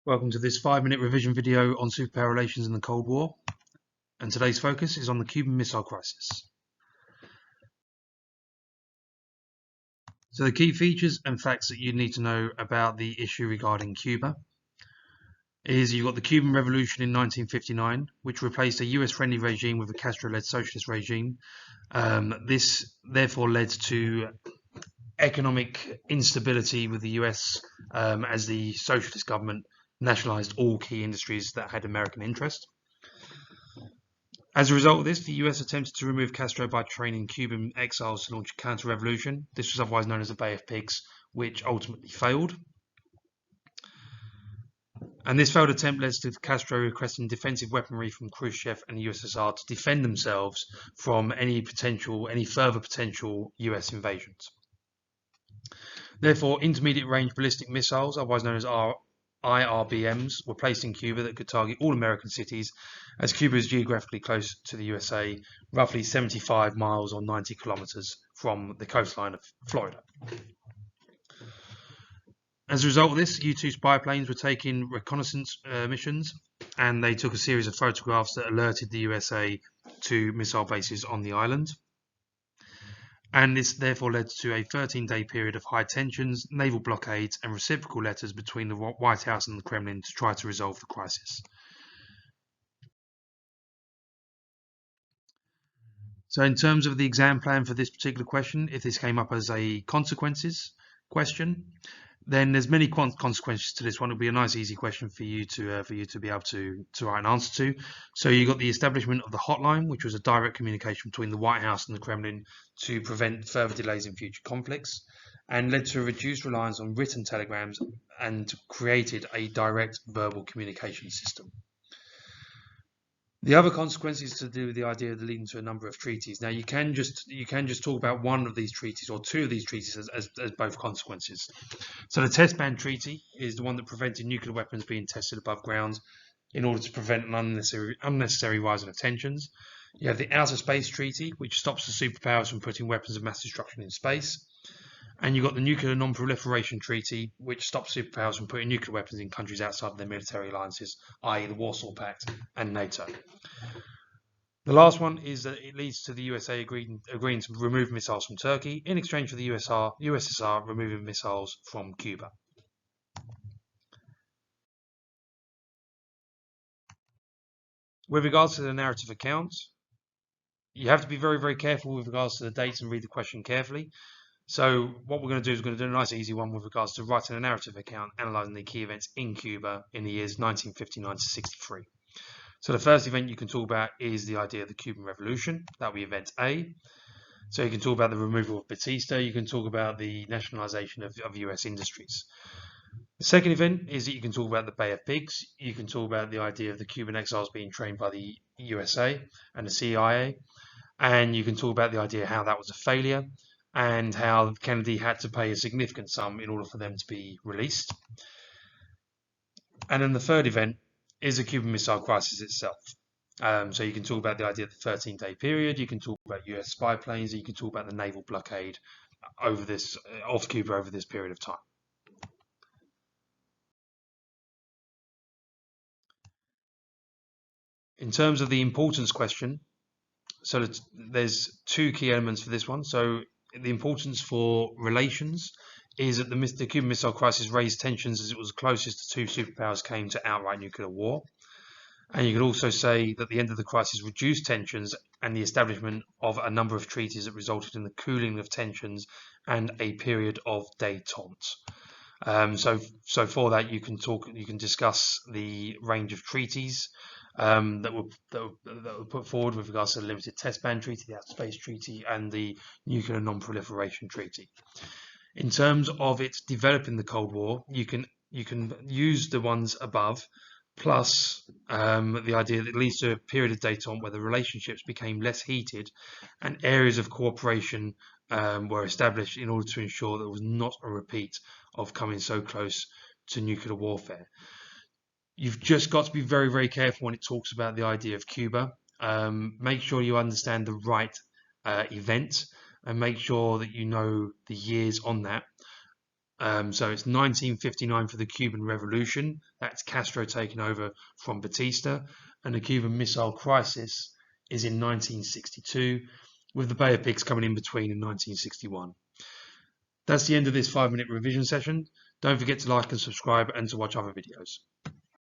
Welcome to this 5-minute revision video on superpower relations in the Cold War, and today's focus is on the Cuban Missile Crisis. So the key features and facts that you need to know about the issue regarding Cuba is you've got the Cuban Revolution in 1959, which replaced a US-friendly regime with a Castro-led socialist regime. This therefore led to economic instability with the US as the socialist government nationalized all key industries that had American interest. As a result of this, the US attempted to remove Castro by training Cuban exiles to launch a counter-revolution. This was otherwise known as the Bay of Pigs, which ultimately failed. And this failed attempt led to Castro requesting defensive weaponry from Khrushchev and the USSR to defend themselves from any further potential US invasions. Therefore, intermediate-range ballistic missiles, otherwise known as IRBMs, were placed in Cuba that could target all American cities, as Cuba is geographically close to the USA, roughly 75 miles or 90 kilometers from the coastline of Florida. As a result of this, U-2 spy planes were taking reconnaissance missions, and they took a series of photographs that alerted the USA to missile bases on the island. And this therefore led to a 13-day period of high tensions, naval blockades, and reciprocal letters between the White House and the Kremlin to try to resolve the crisis. So in terms of the exam plan for this particular question, if this came up as a consequences question, then there's many consequences to this one. It'll be a nice, easy question for you to be able to write an answer to. So you got the establishment of the hotline, which was a direct communication between the White House and the Kremlin to prevent further delays in future conflicts, and led to a reduced reliance on written telegrams and created a direct verbal communication system. The other consequence is to do with the idea of leading to a number of treaties. Now you can just talk about one of these treaties or two of these treaties as both consequences. So the Test Ban Treaty is the one that prevented nuclear weapons being tested above ground in order to prevent an unnecessary rise in tensions. You have the Outer Space Treaty, which stops the superpowers from putting weapons of mass destruction in space. And you've got the Nuclear Non-Proliferation Treaty, which stops superpowers from putting nuclear weapons in countries outside of their military alliances, i.e. the Warsaw Pact and NATO. The last one is that it leads to the USA agreeing to remove missiles from Turkey in exchange for the USSR removing missiles from Cuba. With regards to the narrative account, you have to be very, very careful with regards to the dates and read the question carefully. So what we're going to do is we're going to do a nice easy one with regards to writing a narrative account, analysing the key events in Cuba in the years 1959 to 63. So the first event you can talk about is the idea of the Cuban Revolution. That will be event A. So you can talk about the removal of Batista. You can talk about the nationalisation of US industries. The second event is that you can talk about the Bay of Pigs. You can talk about the idea of the Cuban exiles being trained by the USA and the CIA. And you can talk about the idea how that was a failure, and how Kennedy had to pay a significant sum in order for them to be released. And then the third event is the Cuban Missile Crisis itself. So you can talk about the idea of the 13-day period, you can talk about US spy planes, and you can talk about the naval blockade of Cuba over this period of time. In terms of the importance question, so there's two key elements for this one. So the importance for relations is that the Cuban Missile Crisis raised tensions as it was closest the two superpowers came to outright nuclear war. And you could also say that the end of the crisis reduced tensions and the establishment of a number of treaties that resulted in the cooling of tensions and a period of détente. So for that you can discuss the range of treaties that were put forward with regards to the Limited Test Ban Treaty, the Outer Space Treaty, and the Nuclear Non-Proliferation Treaty. In terms of it developing the Cold War, you can use the ones above, plus the idea that it leads to a period of détente where the relationships became less heated and areas of cooperation were established in order to ensure that there was not a repeat of coming so close to nuclear warfare. You've just got to be very, very careful when it talks about the idea of Cuba. Make sure you understand the right event and make sure that you know the years on that. So it's 1959 for the Cuban Revolution. That's Castro taking over from Batista. And the Cuban Missile Crisis is in 1962, with the Bay of Pigs coming in between in 1961. That's the end of this 5-minute revision session. Don't forget to like and subscribe and to watch other videos.